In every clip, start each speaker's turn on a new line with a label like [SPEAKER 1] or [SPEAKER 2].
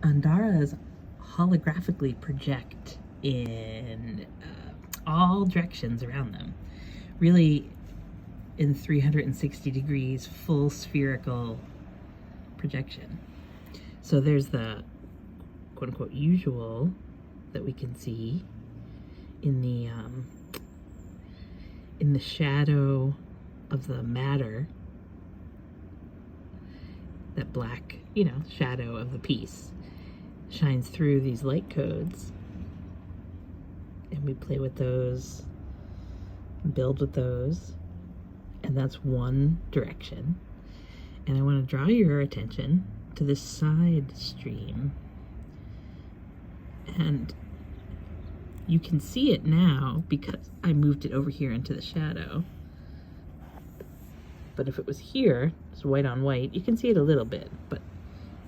[SPEAKER 1] Andaras holographically project in all directions around them. Really, in 360 degrees, full spherical projection. So there's the quote-unquote usual that we can see in the shadow of the matter, that black, shadow of the piece shines through these light codes, and we play with those, build with those, and that's one direction. And I want to draw your attention to this side stream, and you can see it now because I moved it over here into the shadow. But if it was here, it's white on white, you can see it a little bit, but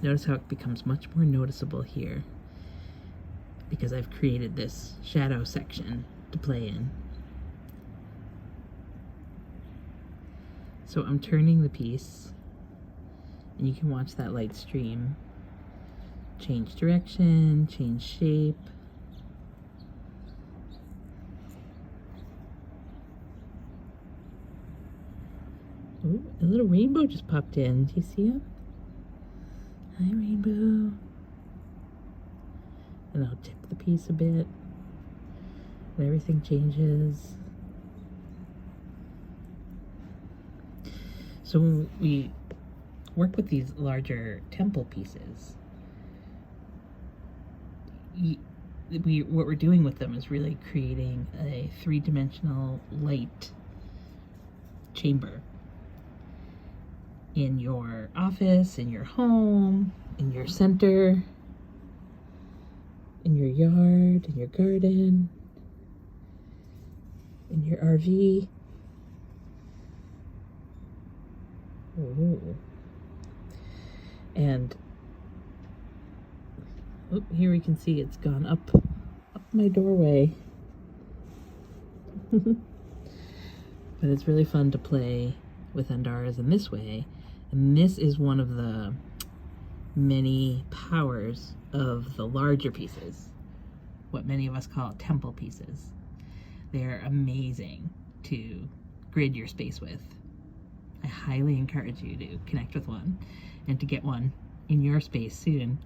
[SPEAKER 1] notice how it becomes much more noticeable here because I've created this shadow section to play in. So I'm turning the piece, and you can watch that light stream change direction, change shape. Ooh, a little rainbow just popped in. Do you see him? Hi, rainbow. And I'll tip the piece a bit, and everything changes. So when we work with these larger temple pieces, what we're doing with them is really creating a three-dimensional light chamber in your office, in your home, in your center, in your yard, in your garden, in your RV. Ooh. And here we can see it's gone up my doorway. But it's really fun to play with Andaras in this way. And this is one of the many powers of the larger pieces, what many of us call temple pieces. They're amazing to grid your space with. I highly encourage you to connect with one and to get one in your space soon.